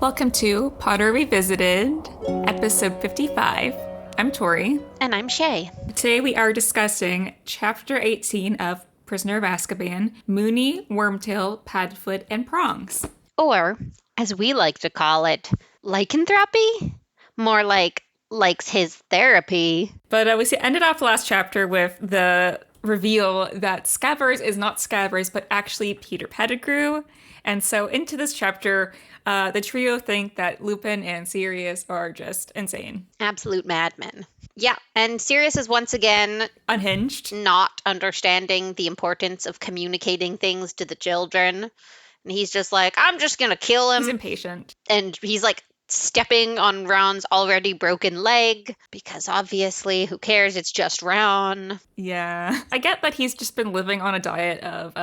Welcome to Potter Revisited, episode 55. I'm Tori. And I'm Shay. Today we are discussing Chapter 18 of Prisoner of Azkaban, Moony, Wormtail, Padfoot and Prongs. Or, as we like to call it, Lycanthropy? More like likes his therapy. But we ended off last chapter with the reveal that Scabbers is not Scabbers, but actually Peter Pettigrew. And so into this chapter, the trio think that Lupin and Sirius are just insane. Absolute madmen. Yeah, and Sirius is once again unhinged, not understanding the importance of communicating things to the children. And he's just like, I'm just going to kill him. He's impatient. And he's like stepping on Ron's already broken leg because obviously, who cares? It's just Ron. Yeah. I get that he's just been living on a diet of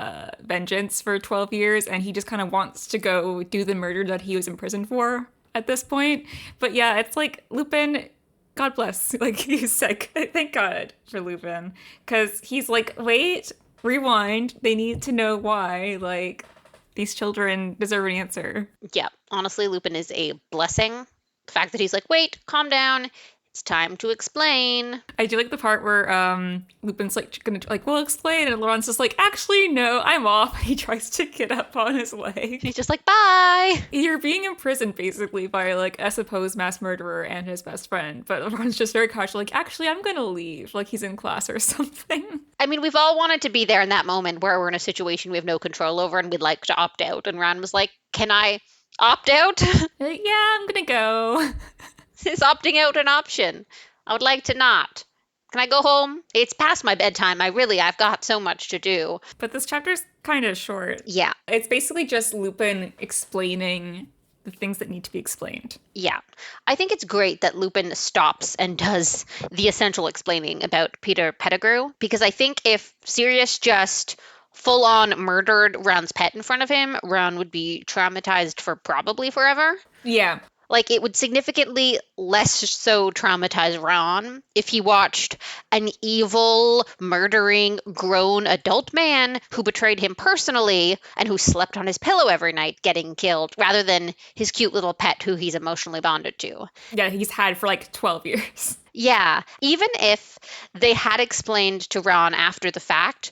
vengeance for 12 years and he just kind of wants to go do the murder that he was imprisoned for at this point. But yeah, it's like Lupin, God bless, like he's sick. Thank God for Lupin. Because he's like, wait, rewind. They need to know why, like, these children deserve an answer. Yeah, honestly, Lupin is a blessing. The fact that he's like, wait, calm down. It's time to explain. I do like the part where Lupin's like gonna like, we'll explain, and Ron's just like, actually, no, I'm off. He tries to get up on his leg. He's just like, bye. You're being imprisoned basically by like a supposed mass murderer and his best friend, but Ron's just very casual, like, actually, I'm gonna leave, like he's in class or something. I mean, we've all wanted to be there in that moment where we're in a situation we have no control over and we'd like to opt out. And Ron was like, can I opt out? Yeah, I'm gonna go. Is opting out an option? I would like to not. Can I go home? It's past my bedtime. I've got so much to do. But this chapter's kind of short. Yeah. It's basically just Lupin explaining the things that need to be explained. Yeah. I think it's great that Lupin stops and does the essential explaining about Peter Pettigrew, because I think if Sirius just full-on murdered Ron's pet in front of him, Ron would be traumatized for probably forever. Yeah. Like, it would significantly less so traumatize Ron if he watched an evil, murdering, grown adult man who betrayed him personally and who slept on his pillow every night getting killed, rather than his cute little pet who he's emotionally bonded to. Yeah, he's had for like 12 years. Yeah. Even if they had explained to Ron after the fact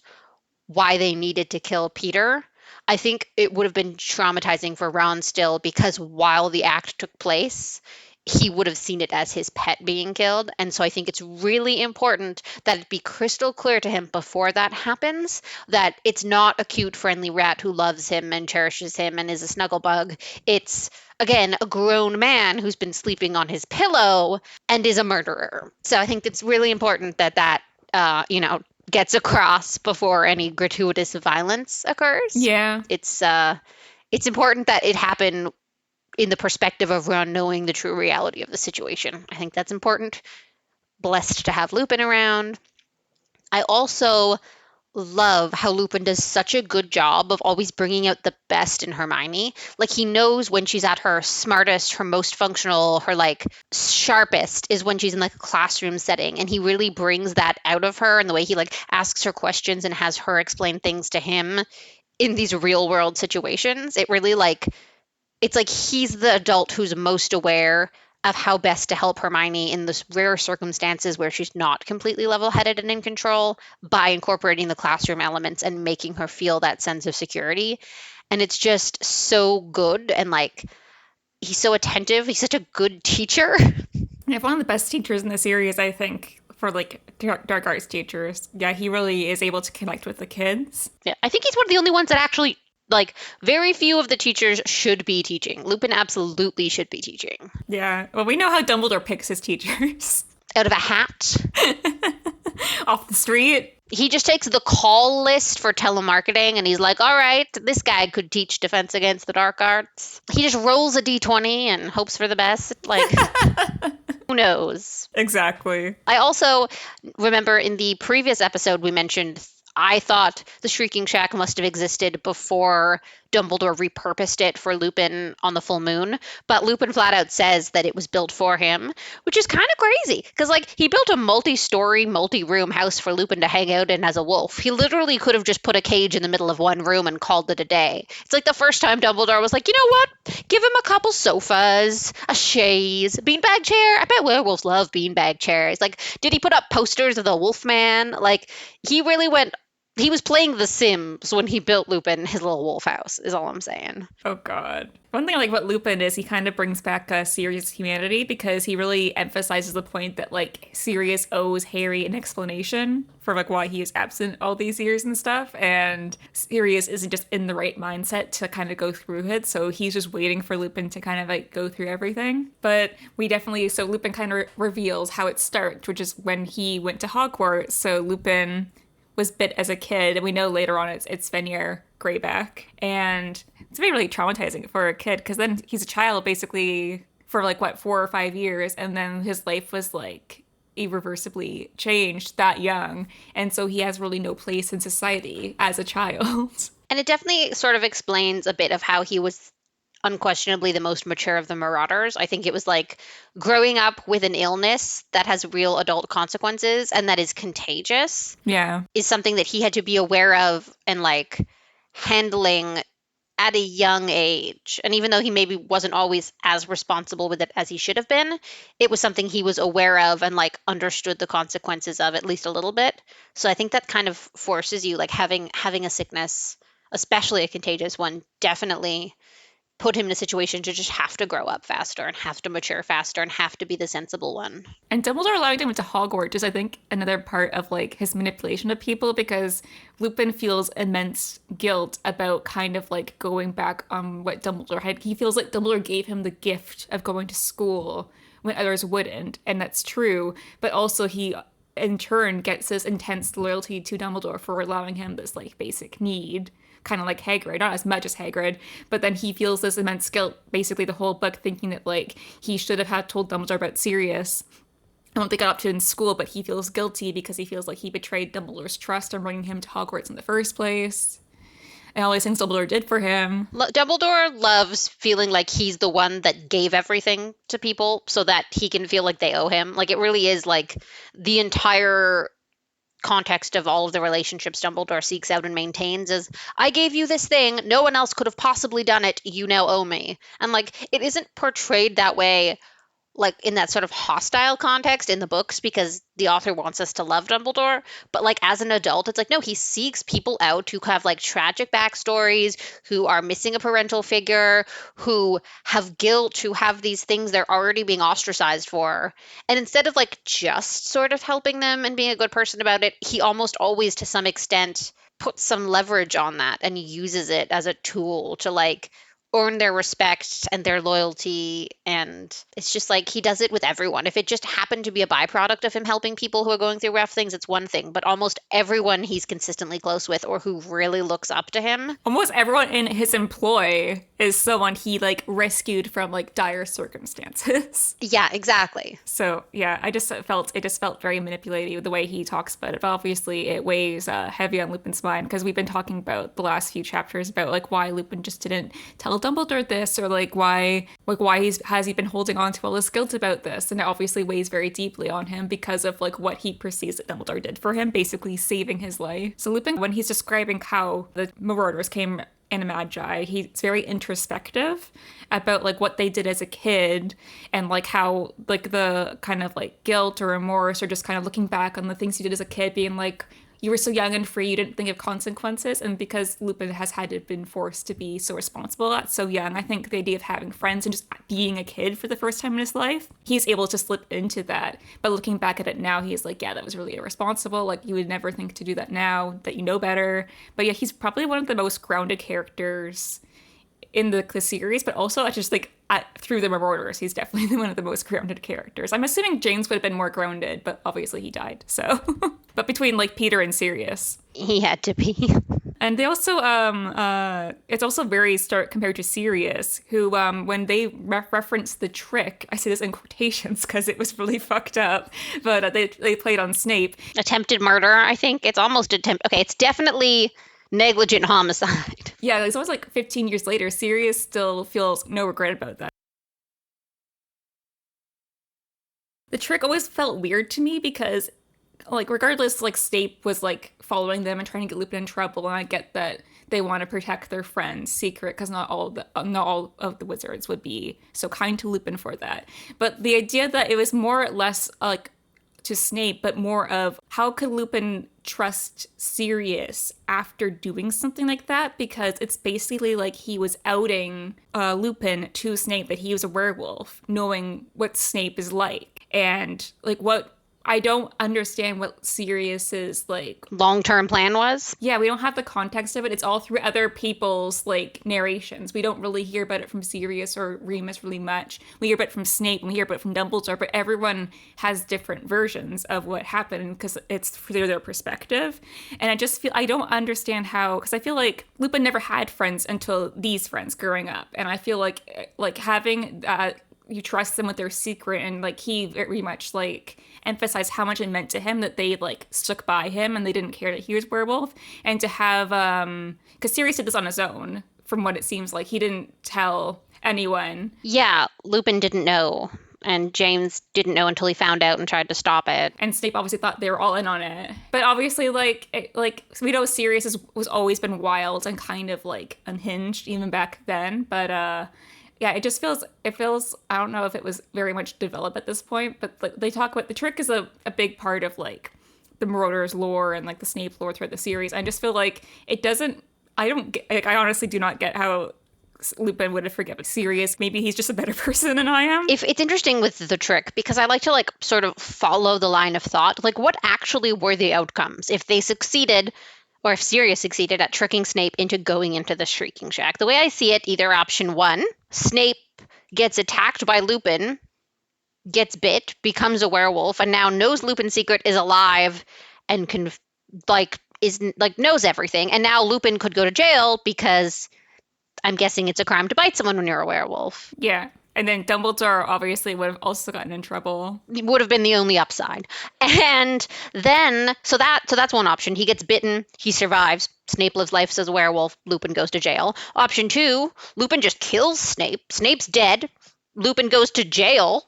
why they needed to kill Peter, I think it would have been traumatizing for Ron still, because while the act took place, he would have seen it as his pet being killed. And so I think it's really important that it be crystal clear to him before that happens that it's not a cute, friendly rat who loves him and cherishes him and is a snuggle bug. It's, again, a grown man who's been sleeping on his pillow and is a murderer. So I think it's really important that gets across before any gratuitous violence occurs. Yeah. It's important that it happen in the perspective of Ron knowing the true reality of the situation. I think that's important. Blessed to have Lupin around. I also love how Lupin does such a good job of always bringing out the best in Hermione. Like, he knows when she's at her smartest, her most functional, her like sharpest is when she's in like a classroom setting, and he really brings that out of her in the way he like asks her questions and has her explain things to him in these real world situations. It really it's like he's the adult who's most aware of how best to help Hermione in the rare circumstances where she's not completely level-headed and in control, by incorporating the classroom elements and making her feel that sense of security. And it's just so good, and like, he's so attentive. He's such a good teacher. Yeah, one of the best teachers in the series, I think, for like dark arts teachers. Yeah, he really is able to connect with the kids. Yeah, I think he's one of the only ones that actually, like, very few of the teachers should be teaching. Lupin absolutely should be teaching. Yeah. Well, we know how Dumbledore picks his teachers. Out of a hat. Off the street. He just takes the call list for telemarketing and he's like, all right, this guy could teach defense against the dark arts. He just rolls a d20 and hopes for the best. Like, who knows? Exactly. I also remember in the previous episode we mentioned I thought the Shrieking Shack must have existed before Dumbledore repurposed it for Lupin on the full moon, but Lupin flat out says that it was built for him, which is kind of crazy because like he built a multi-story, multi-room house for Lupin to hang out in as a wolf. He literally could have just put a cage in the middle of one room and called it a day. It's like the first time Dumbledore was like, you know what? Give him a couple sofas, a chaise, beanbag chair. I bet werewolves love beanbag chairs. Like, did he put up posters of the Wolfman? Like, he really went. He was playing The Sims when he built Lupin his little wolf house, is all I'm saying. Oh, God. One thing I like about Lupin is he kind of brings back Sirius' humanity because he really emphasizes the point that, like, Sirius owes Harry an explanation for, like, why he is absent all these years and stuff. And Sirius isn't just in the right mindset to kind of go through it. So he's just waiting for Lupin to kind of, like, go through everything. But so Lupin kind of reveals how it starts, which is when he went to Hogwarts. So Lupin was bit as a kid, and we know later on it's Fenrir Greyback, and it's really traumatizing for a kid because then he's a child basically for like 4 or 5 years, and then his life was like irreversibly changed that young, and so he has really no place in society as a child. And it definitely sort of explains a bit of how he was unquestionably the most mature of the Marauders. I think it was like growing up with an illness that has real adult consequences and that is contagious. Yeah. Is something that he had to be aware of and like handling at a young age. And even though he maybe wasn't always as responsible with it as he should have been, it was something he was aware of and like understood the consequences of at least a little bit. So I think that kind of forces you, like having a sickness, especially a contagious one, definitely put him in a situation to just have to grow up faster and have to mature faster and have to be the sensible one. And Dumbledore allowing him into Hogwarts is, I think, another part of like his manipulation of people, because Lupin feels immense guilt about kind of like going back on what Dumbledore had. He feels like Dumbledore gave him the gift of going to school when others wouldn't, and that's true. But also he in turn gets this intense loyalty to Dumbledore for allowing him this like basic need, kind of like Hagrid, not as much as Hagrid, but then he feels this immense guilt basically the whole book, thinking that like he should have had told Dumbledore about Sirius and what they got up to in school, but he feels guilty because he feels like he betrayed Dumbledore's trust in bringing him to Hogwarts in the first place. And all these things Dumbledore did for him. Dumbledore loves feeling like he's the one that gave everything to people so that he can feel like they owe him. Like, it really is like the entire context of all of the relationships Dumbledore seeks out and maintains is, I gave you this thing, no one else could have possibly done it, you now owe me. And like, it isn't portrayed that way, like in that sort of hostile context in the books, because the author wants us to love Dumbledore. But like as an adult, it's like, no, he seeks people out who have like tragic backstories, who are missing a parental figure, who have guilt, who have these things they're already being ostracized for. And instead of like just sort of helping them and being a good person about it, he almost always to some extent puts some leverage on that and uses it as a tool to like earn their respect and their loyalty. And it's just like he does it with everyone. If it just happened to be a byproduct of him helping people who are going through rough things, it's one thing. But almost everyone he's consistently close with or who really looks up to him. Almost everyone in his employ is someone he like rescued from like dire circumstances. Yeah, exactly. So yeah, it just felt very manipulative the way he talks about it. But obviously it weighs heavy on Lupin's mind, because we've been talking about the last few chapters about like why Lupin just didn't tell Dumbledore this, or like why has he been holding on to all this guilt about this. And it obviously weighs very deeply on him because of like what he perceives that Dumbledore did for him, basically saving his life. So Lupin, when he's describing how the Marauders came Animagi, he's very introspective about like what they did as a kid, and like how like the kind of like guilt or remorse, or just kind of looking back on the things you did as a kid, being like, you were so young and free, you didn't think of consequences. And because Lupin has been forced to be so responsible at so young, I think the idea of having friends and just being a kid for the first time in his life, he's able to slip into that. But looking back at it now, he's like, yeah, that was really irresponsible. Like, you would never think to do that now that you know better. But yeah, he's probably one of the most grounded characters in the series, but also just like through the Marauders, he's definitely one of the most grounded characters. I'm assuming James would have been more grounded, but obviously he died. So, but between like Peter and Sirius, he had to be. And they also, it's also very stark compared to Sirius, who, when they reference the trick, I say this in quotations because it was really fucked up, but they played on Snape. Attempted murder, I think. It's almost okay, it's definitely negligent homicide. Yeah, it's almost like 15 years later, Sirius still feels no regret about that. The trick always felt weird to me because, like, regardless, like, Snape was, like, following them and trying to get Lupin in trouble, and I get that they want to protect their friend's secret because not all of the wizards would be so kind to Lupin for that. But the idea that it was more or less, like, to Snape, but more of how could Lupin trust Sirius after doing something like that? Because it's basically like he was outing Lupin to Snape that he was a werewolf, knowing what Snape is like. And like what I don't understand what Sirius's like long-term plan was. Yeah, we don't have the context of it. It's all through other people's like narrations. We don't really hear about it from Sirius or Remus really much. We hear about it from Snape and we hear about it from Dumbledore, but everyone has different versions of what happened because it's through their perspective. And I just feel I don't understand how, because I feel like Lupin never had friends until these friends growing up, and I feel like having you trust them with their secret, and like he very much like emphasized how much it meant to him that they like stuck by him and they didn't care that he was werewolf. And to have because Sirius did this on his own, from what it seems like. He didn't tell anyone. Yeah, Lupin didn't know, and James didn't know until he found out and tried to stop it. And Snape obviously thought they were all in on it. But obviously, we know Sirius was always been wild and kind of like unhinged even back then. But yeah, it feels, I don't know if it was very much developed at this point, but like, they talk about the trick is a big part of like the Marauders lore and like the Snape lore throughout the series. I just feel like it doesn't, I honestly do not get how Lupin would have forgiven Sirius. Maybe he's just a better person than I am. If it's interesting with the trick, because I like to like sort of follow the line of thought, like what actually were the outcomes if they succeeded, or if Sirius succeeded at tricking Snape into going into the Shrieking Shack. The way I see it, either option one, Snape gets attacked by Lupin, gets bit, becomes a werewolf, and now knows Lupin's secret, is alive, and can knows everything. And now Lupin could go to jail because I'm guessing it's a crime to bite someone when you're a werewolf. Yeah. And then Dumbledore obviously would have also gotten in trouble. It would have been the only upside. And then, so that's one option. He gets bitten, he survives. Snape lives life as a werewolf. Lupin goes to jail. Option two, Lupin just kills Snape. Snape's dead. Lupin goes to jail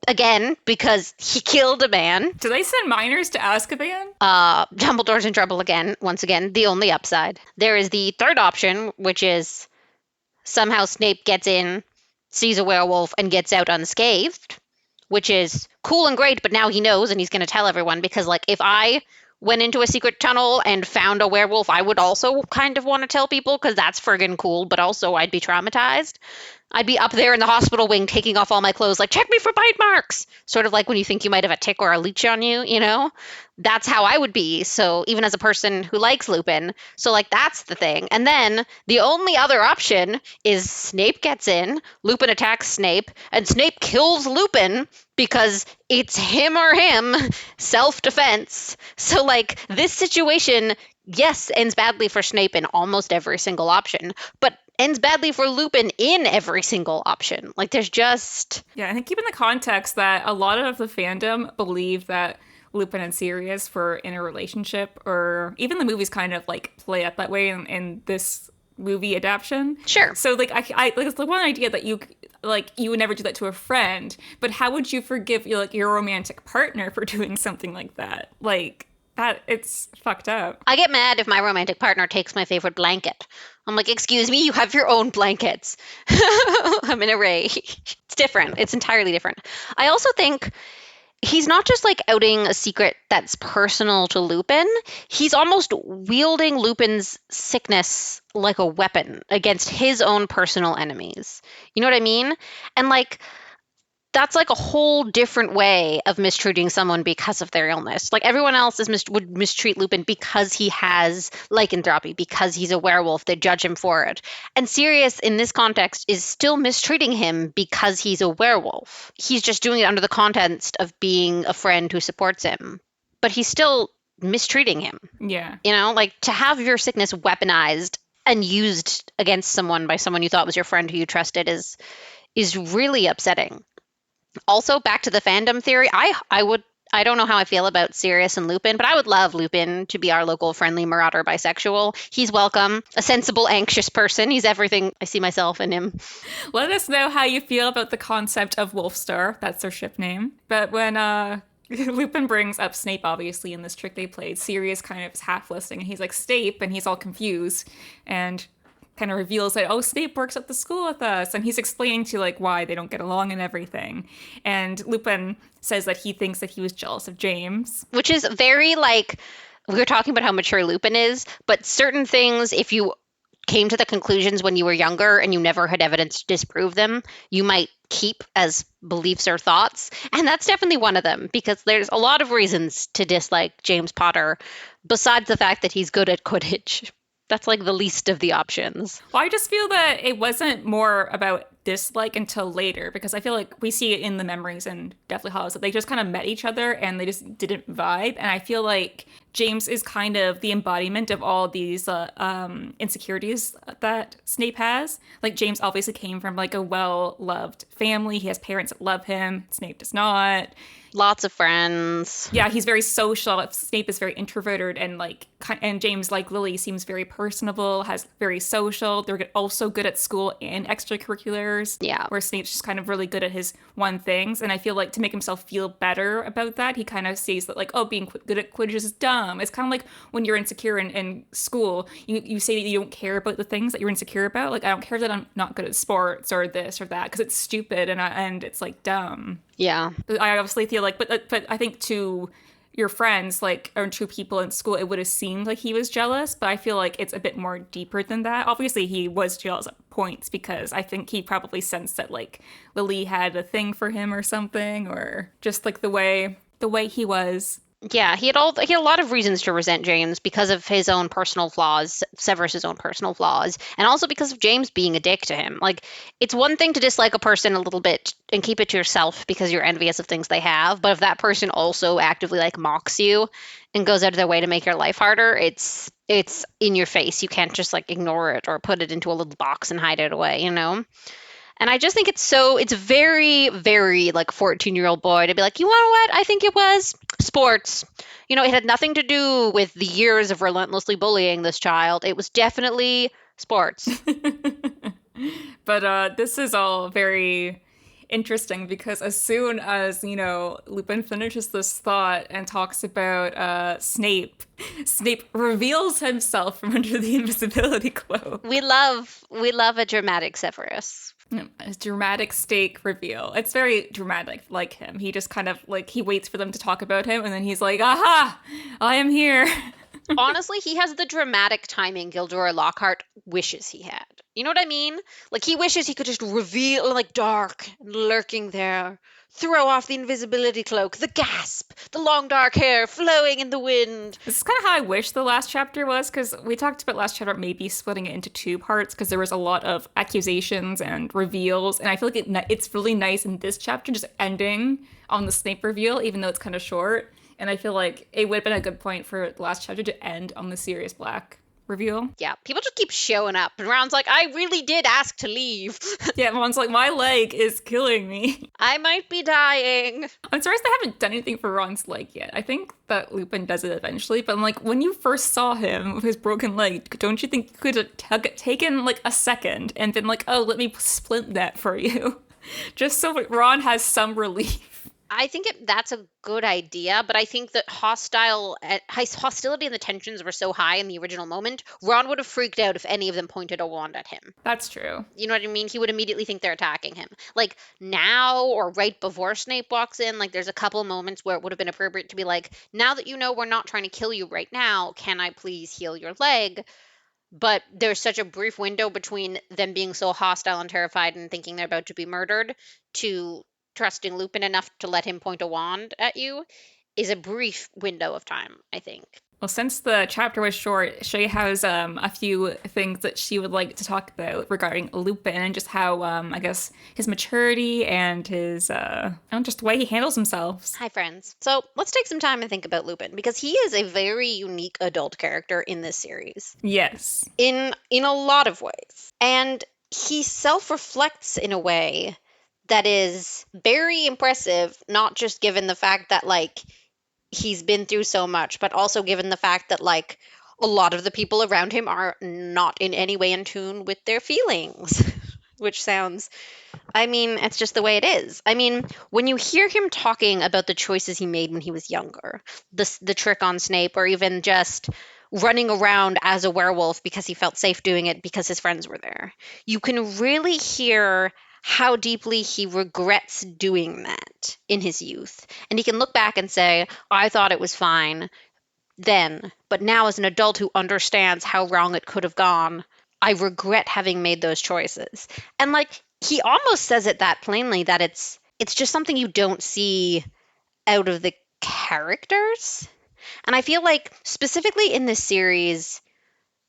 again because he killed a man. Do they send minors to Azkaban? Dumbledore's in trouble again. Once again, the only upside. There is the third option, which is somehow Snape gets in, sees a werewolf, and gets out unscathed, which is cool and great, but now he knows and he's going to tell everyone, because like if I went into a secret tunnel and found a werewolf, I would also kind of want to tell people because that's friggin' cool, but also I'd be traumatized. I'd be up there in the hospital wing taking off all my clothes, like, check me for bite marks. Sort of like when you think you might have a tick or a leech on you, you know? That's how I would be. So even as a person who likes Lupin. So like that's the thing. And then the only other option is Snape gets in, Lupin attacks Snape, and Snape kills Lupin because it's him or him, self-defense. So like this situation, yes, ends badly for Snape in almost every single option, but ends badly for Lupin in every single option. Like there's just... Yeah, I think keep in the context that a lot of the fandom believe that Lupin and Sirius were in a relationship, or even the movies kind of like play up that way in this movie adaptation. Sure. So like I like it's the one idea that you would never do that to a friend, but how would you forgive your romantic partner for doing something like that? Like that, it's fucked up. I get mad if my romantic partner takes my favorite blanket. I'm like, excuse me, you have your own blankets. I'm in a rage. It's different. It's entirely different. I also think he's not just like outing a secret that's personal to Lupin. He's almost wielding Lupin's sickness like a weapon against his own personal enemies. You know what I mean? And like, that's like a whole different way of mistreating someone because of their illness. Like everyone else would mistreat Lupin because he has lycanthropy, because he's a werewolf. They judge him for it. And Sirius, in this context, is still mistreating him because he's a werewolf. He's just doing it under the context of being a friend who supports him. But he's still mistreating him. Yeah. You know, like to have your sickness weaponized and used against someone by someone you thought was your friend who you trusted is really upsetting. Also, back to the fandom theory, I don't know how I feel about Sirius and Lupin, but I would love Lupin to be our local friendly marauder bisexual. He's welcome, a sensible, anxious person. He's everything I see myself in him. Let us know how you feel about the concept of Wolfstar. That's their ship name. But when Lupin brings up Snape, obviously, in this trick they played, Sirius kind of is half listening, and he's like, Snape, and he's all confused, and kind of reveals that, oh, Snape works at the school with us, and he's explaining to, like, why they don't get along and everything. And Lupin says that he thinks that he was jealous of James. Which is very, like, we were talking about how mature Lupin is, but certain things, if you came to the conclusions when you were younger and you never had evidence to disprove them, you might keep as beliefs or thoughts. And that's definitely one of them, because there's a lot of reasons to dislike James Potter, besides the fact that he's good at Quidditch. That's like the least of the options. Well, I just feel that it wasn't more about dislike until later, because I feel like we see it in the memories and Deathly Hallows that they just kind of met each other and they just didn't vibe. And I feel like James is kind of the embodiment of all these insecurities that Snape has. Like, James obviously came from like a well-loved family. He has parents that love him. Snape does not. Lots of friends. Yeah, he's very social. Snape is very introverted, and James, like Lily, seems very personable, has very social. They're also good at school and extracurriculars. Yeah. Where Snape's just kind of really good at his one things. And I feel like to make himself feel better about that, he kind of sees that, like, oh, being good at Quidditch is dumb. It's kind of like when you're insecure in school, you say that you don't care about the things that you're insecure about. Like, I don't care that I'm not good at sports or this or that because it's stupid and it's like dumb. Yeah. I obviously feel like, but I think to your friends, like, or to people in school, it would have seemed like he was jealous, but I feel like it's a bit more deeper than that. Obviously, he was jealous at points because I think he probably sensed that, like, Lily had a thing for him or something, or just like the way he was. Yeah, he had a lot of reasons to resent James because of his own personal flaws, Severus's own personal flaws, and also because of James being a dick to him. Like, it's one thing to dislike a person a little bit and keep it to yourself because you're envious of things they have, but if that person also actively, like, mocks you and goes out of their way to make your life harder, it's in your face. You can't just, like, ignore it or put it into a little box and hide it away, you know? And I just think it's very, very, like, 14-year-old boy to be like, you know what? I think it was sports. You know, it had nothing to do with the years of relentlessly bullying this child. It was definitely sports. But this is all very interesting because as soon as, Lupin finishes this thought and talks about Snape reveals himself from under the invisibility cloak. We love a dramatic Severus. A dramatic stake reveal. It's very dramatic, like him. He just kind of, like, he waits for them to talk about him, and then he's like, aha, I am here. Honestly, he has the dramatic timing Gilderoy Lockhart wishes he had. You know what I mean? Like, he wishes he could just reveal, like, dark and lurking there. Throw off the invisibility cloak, the gasp, the long dark hair flowing in the wind. This is kind of how I wish the last chapter was, because we talked about last chapter maybe splitting it into two parts, because there was a lot of accusations and reveals, and I feel like it's really nice in this chapter just ending on the Snape reveal, even though it's kind of short. And I feel like it would have been a good point for the last chapter to end on the Sirius Black reveal. Yeah, people just keep showing up, and Ron's like, I really did ask to leave. Yeah, Ron's like, my leg is killing me. I might be dying. I'm surprised they haven't done anything for Ron's leg yet. I think that Lupin does it eventually, but I'm like, when you first saw him with his broken leg, don't you think you could have taken, like, a second and been like, oh, let me splint that for you? Just so Ron has some relief. I think that's a good idea, but I think that hostility and the tensions were so high in the original moment, Ron would have freaked out if any of them pointed a wand at him. That's true. You know what I mean? He would immediately think they're attacking him. Like, now or right before Snape walks in, like, there's a couple moments where it would have been appropriate to be like, now that you know we're not trying to kill you right now, can I please heal your leg? But there's such a brief window between them being so hostile and terrified and thinking they're about to be murdered to trusting Lupin enough to let him point a wand at you is a brief window of time, I think. Well, since the chapter was short, Shay has a few things that she would like to talk about regarding Lupin and just how, I guess, his maturity and his, just the way he handles himself. Hi, friends. So let's take some time and think about Lupin because he is a very unique adult character in this series Yes. in a lot of ways. And he self-reflects in a way that is very impressive, not just given the fact that like he's been through so much, but also given the fact that like a lot of the people around him are not in any way in tune with their feelings, which sounds, I mean, it's just the way it is. I mean, when you hear him talking about the choices he made when he was younger, the trick on Snape, or even just running around as a werewolf because he felt safe doing it because his friends were there, you can really hear how deeply he regrets doing that in his youth. And he can look back and say, I thought it was fine then, but now as an adult who understands how wrong it could have gone, I regret having made those choices. And like he almost says it that plainly that it's just something you don't see out of the characters. And I feel like specifically in this series,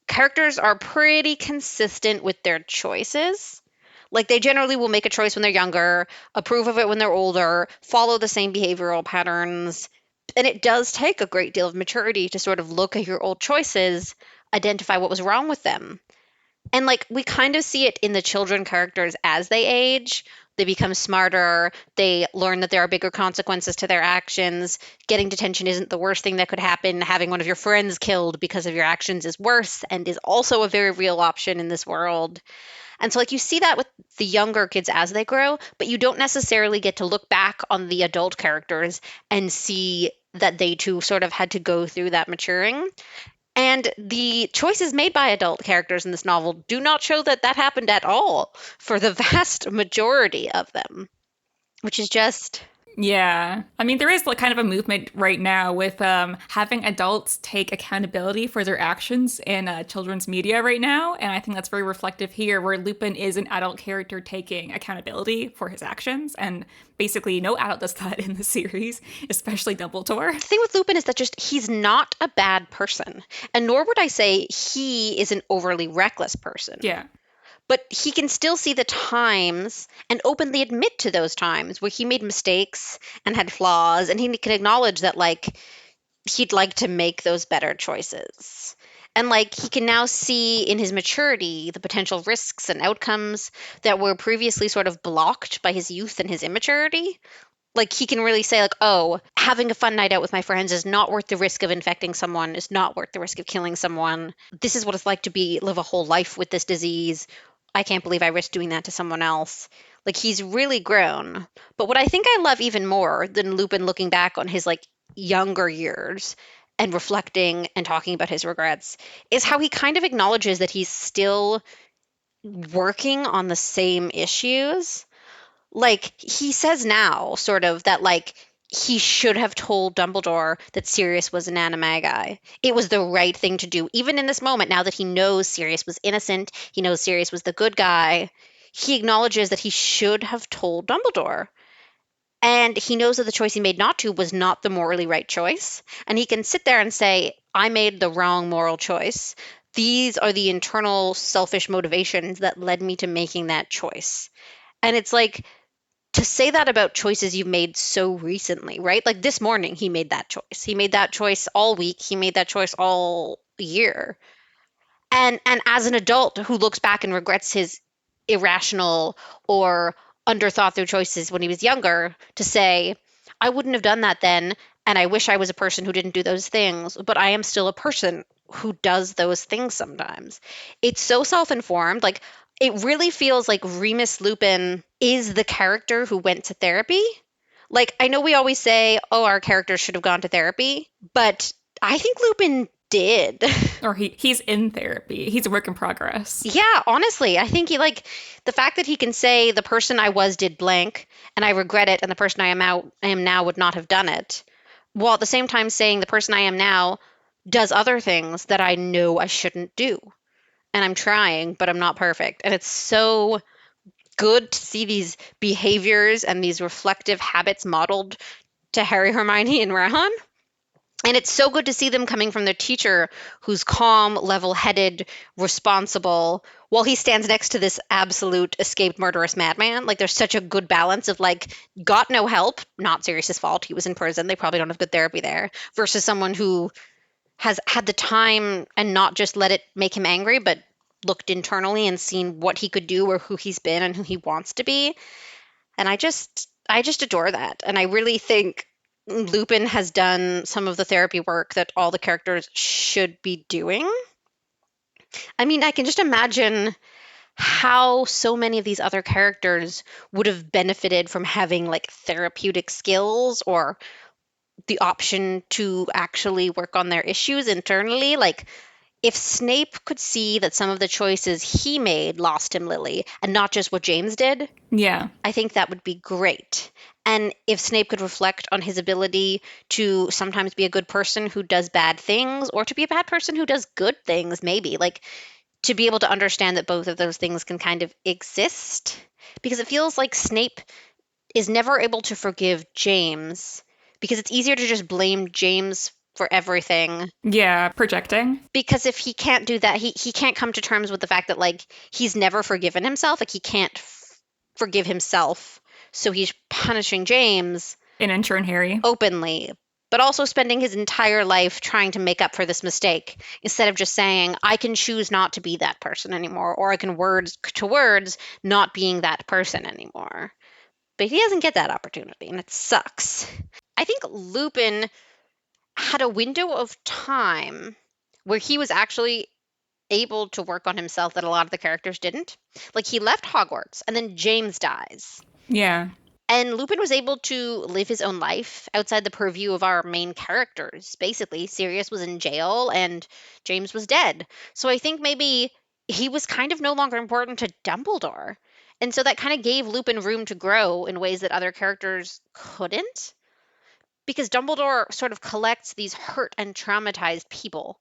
characters are pretty consistent with their choices. Like they generally will make a choice when they're younger, approve of it when they're older, follow the same behavioral patterns. And it does take a great deal of maturity to sort of look at your old choices, identify what was wrong with them. And like we kind of see it in the children characters as they age. They become smarter. They learn that there are bigger consequences to their actions. Getting detention isn't the worst thing that could happen. Having one of your friends killed because of your actions is worse and is also a very real option in this world. And so, like, you see that with the younger kids as they grow, but you don't necessarily get to look back on the adult characters and see that they too sort of had to go through that maturing. And the choices made by adult characters in this novel do not show that that happened at all for the vast majority of them, which is just. Yeah. I mean, there is like kind of a movement right now with having adults take accountability for their actions in children's media right now. And I think that's very reflective here, where Lupin is an adult character taking accountability for his actions. And basically, no adult does that in the series, especially Dumbledore. The thing with Lupin is that just he's not a bad person. And nor would I say he is an overly reckless person. Yeah. But he can still see the times and openly admit to those times where he made mistakes and had flaws, and he can acknowledge that like he'd like to make those better choices. And like he can now see in his maturity the potential risks and outcomes that were previously sort of blocked by his youth and his immaturity. Like he can really say like, oh, having a fun night out with my friends is not worth the risk of infecting someone, is not worth the risk of killing someone. This is what it's like to live a whole life with this disease. I can't believe I risked doing that to someone else. Like he's really grown. But what I think I love even more than Lupin looking back on his like younger years and reflecting and talking about his regrets is how he kind of acknowledges that he's still working on the same issues. Like he says now sort of that like he should have told Dumbledore that Sirius was an animagi. It was the right thing to do. Even in this moment, now that he knows Sirius was innocent, he knows Sirius was the good guy, he acknowledges that he should have told Dumbledore. And he knows that the choice he made not to was not the morally right choice. And he can sit there and say, I made the wrong moral choice. These are the internal selfish motivations that led me to making that choice. And it's like, to say that about choices you've made so recently, right? Like this morning, he made that choice. He made that choice all week. He made that choice all year. And as an adult who looks back and regrets his irrational or underthought through choices when he was younger, to say, I wouldn't have done that then, and I wish I was a person who didn't do those things, but I am still a person who does those things sometimes. It's so self-informed. Like it really feels like Remus Lupin is the character who went to therapy. Like I know we always say, oh, our characters should have gone to therapy, but I think Lupin did. Or he's in therapy. He's a work in progress. Yeah, honestly, I think he like the fact that he can say the person I was did blank and I regret it and the person I am now would not have done it. While at the same time saying the person I am now does other things that I know I shouldn't do. And I'm trying, but I'm not perfect. And it's so good to see these behaviors and these reflective habits modeled to Harry, Hermione, and Ron. And it's so good to see them coming from their teacher who's calm, level-headed, responsible, while he stands next to this absolute escaped murderous madman. Like there's such a good balance of like got no help, not Sirius's fault. He was in prison. They probably don't have good therapy there, versus someone who has had the time and not just let it make him angry, but looked internally and seen what he could do or who he's been and who he wants to be. And I just adore that. And I really think Lupin has done some of the therapy work that all the characters should be doing. I mean, I can just imagine how so many of these other characters would have benefited from having like therapeutic skills or the option to actually work on their issues internally. Like, if Snape could see that some of the choices he made lost him Lily and not just what James did, Yeah. I think that would be great. And if Snape could reflect on his ability to sometimes be a good person who does bad things or to be a bad person who does good things, maybe, like to be able to understand that both of those things can kind of exist. Because it feels like Snape is never able to forgive James because it's easier to just blame James for everything. Yeah, projecting. Because if he can't do that, he can't come to terms with the fact that like he's never forgiven himself. Like he can't forgive himself. So he's punishing James In turn, Harry. openly, but also spending his entire life trying to make up for this mistake instead of just saying, I can choose not to be that person anymore, or I can words to words not being that person anymore. But he doesn't get that opportunity, and it sucks. I think Lupin had a window of time where he was actually able to work on himself that a lot of the characters didn't. Like he left Hogwarts and then James dies. Yeah. And Lupin was able to live his own life outside the purview of our main characters. Basically, Sirius was in jail and James was dead. So I think maybe he was kind of no longer important to Dumbledore. And so that kind of gave Lupin room to grow in ways that other characters couldn't. Because Dumbledore sort of collects these hurt and traumatized people,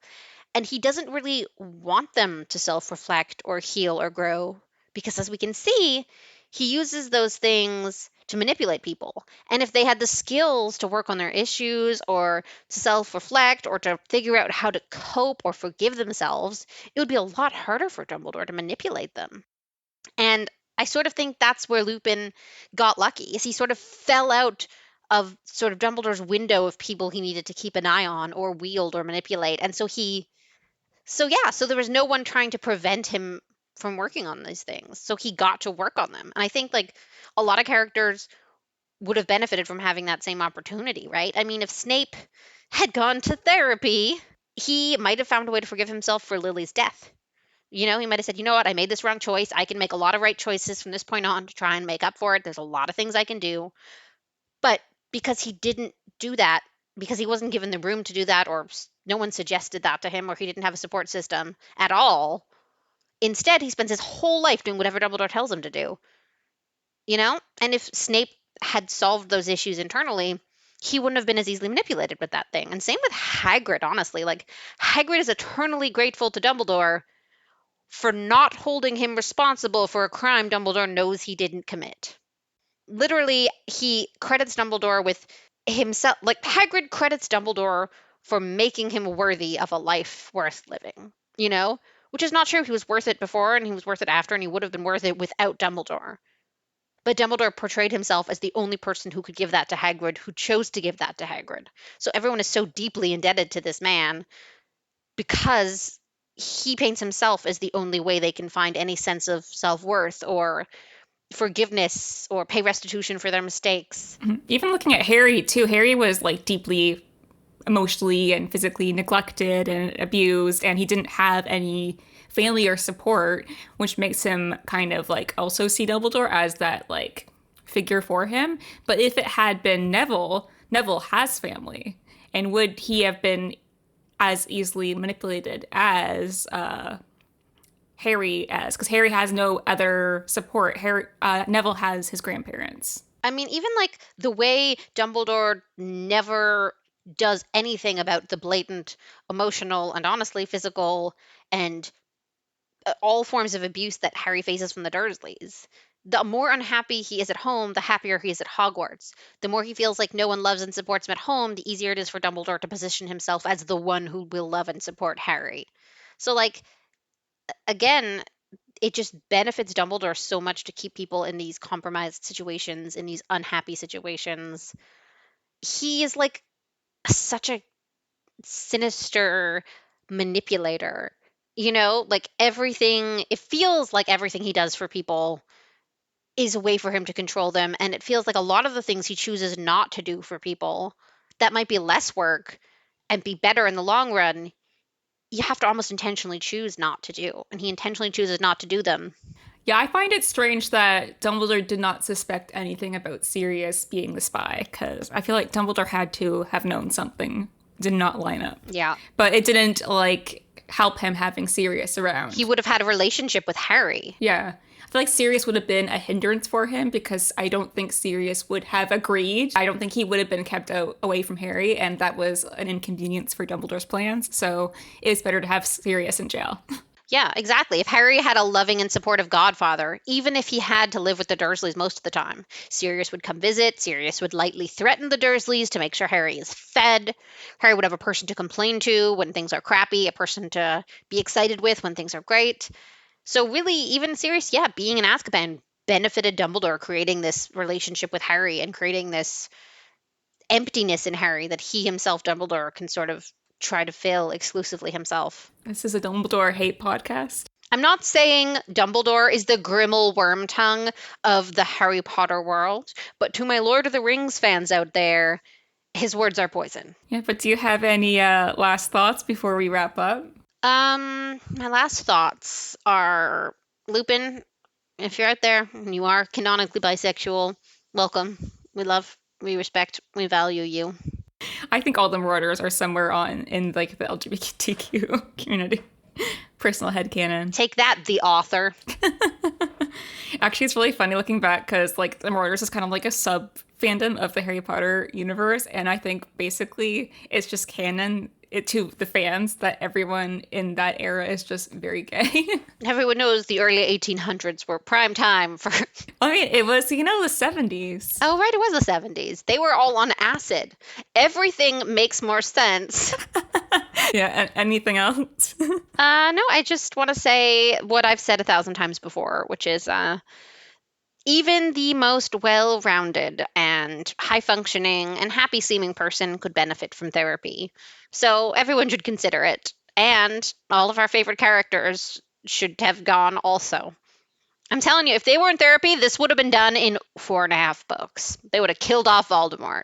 and he doesn't really want them to self reflect or heal or grow. Because as we can see, he uses those things to manipulate people. And if they had the skills to work on their issues or to self reflect or to figure out how to cope or forgive themselves, it would be a lot harder for Dumbledore to manipulate them. And I sort of think that's where Lupin got lucky, is he sort of fell out of sort of Dumbledore's window of people he needed to keep an eye on or wield or manipulate. And so there was no one trying to prevent him from working on these things. So he got to work on them. And I think like a lot of characters would have benefited from having that same opportunity, right? I mean, if Snape had gone to therapy, he might have found a way to forgive himself for Lily's death. You know, he might have said, you know what, I made this wrong choice. I can make a lot of right choices from this point on to try and make up for it. There's a lot of things I can do. But because he didn't do that, because he wasn't given the room to do that, or no one suggested that to him, or he didn't have a support system at all, instead he spends his whole life doing whatever Dumbledore tells him to do. You know? And if Snape had solved those issues internally, he wouldn't have been as easily manipulated with that thing. And same with Hagrid, honestly. Like, Hagrid is eternally grateful to Dumbledore for not holding him responsible for a crime Dumbledore knows he didn't commit. Literally, he credits Dumbledore with himself. Like, Hagrid credits Dumbledore for making him worthy of a life worth living, you know? Which is not true. He was worth it before, and he was worth it after, and he would have been worth it without Dumbledore. But Dumbledore portrayed himself as the only person who could give that to Hagrid, who chose to give that to Hagrid. So everyone is so deeply indebted to this man because he paints himself as the only way they can find any sense of self-worth or forgiveness or pay restitution for their mistakes. Even looking at Harry, too, Harry was like deeply emotionally and physically neglected and abused, and he didn't have any family or support, which makes him kind of like also see Dumbledore as that like figure for him. But if it had been Neville, Neville has family, and would he have been as easily manipulated as Harry as? Because Harry has no other support. Neville has his grandparents. I mean, even like the way Dumbledore never does anything about the blatant emotional and honestly physical and all forms of abuse that Harry faces from the Dursleys. The more unhappy he is at home, the happier he is at Hogwarts. The more he feels like no one loves and supports him at home, the easier it is for Dumbledore to position himself as the one who will love and support Harry. So, like, again, it just benefits Dumbledore so much to keep people in these compromised situations, in these unhappy situations. He is like such a sinister manipulator. Like everything, it feels like everything he does for people is a way for him to control them. And it feels like a lot of the things he chooses not to do for people that might be less work and be better in the long run, you have to almost intentionally choose not to do. And he intentionally chooses not to do them. Yeah, I find it strange that Dumbledore did not suspect anything about Sirius being the spy, because I feel like Dumbledore had to have known something did not line up. Yeah. But it didn't, help him having Sirius around. He would have had a relationship with Harry. Yeah. I feel like Sirius would have been a hindrance for him, because I don't think Sirius would have agreed. I don't think he would have been kept away from Harry, and that was an inconvenience for Dumbledore's plans. So it's better to have Sirius in jail. Yeah, exactly. If Harry had a loving and supportive godfather, even if he had to live with the Dursleys most of the time, Sirius would come visit. Sirius would lightly threaten the Dursleys to make sure Harry is fed. Harry would have a person to complain to when things are crappy, a person to be excited with when things are great. So really, even Sirius, being in Azkaban benefited Dumbledore, creating this relationship with Harry and creating this emptiness in Harry that he himself, Dumbledore, can sort of try to fill exclusively himself. This is a Dumbledore hate podcast. I'm not saying Dumbledore is the Grimmel Wormtongue of the Harry Potter world, but to my Lord of the Rings fans out there, his words are poison. Yeah, but do you have any last thoughts before we wrap up? My last thoughts are, Lupin, if you're out there and you are canonically bisexual, welcome. We love, we respect, we value you. I think all the Marauders are somewhere in the LGBTQ community. Personal headcanon. Take that, the author. Actually, it's really funny looking back, because the Marauders is kind of like a sub fandom of the Harry Potter universe, and I think basically it's just canon to the fans that everyone in that era is just very gay. Everyone knows the early 1800s were prime time for... I mean, it was, the 70s. Oh, right, it was the 70s. They were all on acid. Everything makes more sense. Yeah, anything else? No, I just want to say what I've said 1,000 times before, which is even the most well-rounded and high-functioning and happy-seeming person could benefit from therapy. So everyone should consider it. And all of our favorite characters should have gone also. I'm telling you, if they were in therapy, this would have been done in 4.5 books. They would have killed off Voldemort.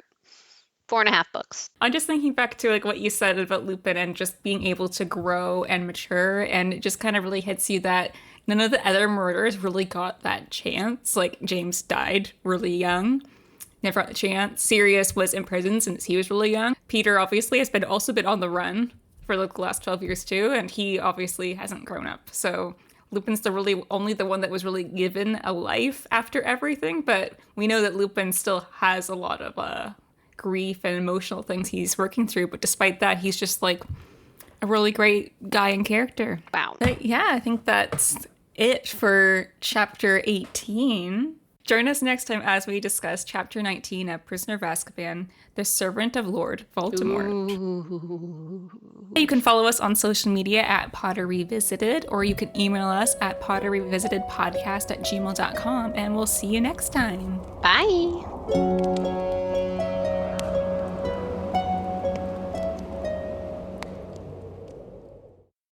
4.5 books. I'm just thinking back to what you said about Lupin and just being able to grow and mature, and it just kind of really hits you that none of the other murderers really got that chance. James died really young. Never got the chance. Sirius was in prison since he was really young. Peter obviously has also been on the run for the last 12 years too, and he obviously hasn't grown up. So Lupin's only the one that was really given a life after everything, but we know that Lupin still has a lot of grief and emotional things he's working through, but despite that, he's just a really great guy and character. Wow. But yeah, I think that's it for chapter 18. Join us next time as we discuss chapter 19 of Prisoner of Azkaban, The Servant of Lord Voldemort. Ooh. You can follow us on social media at Potter Revisited, or you can email us at potterrevisitedpodcast@gmail.com, and we'll see you next time. Bye.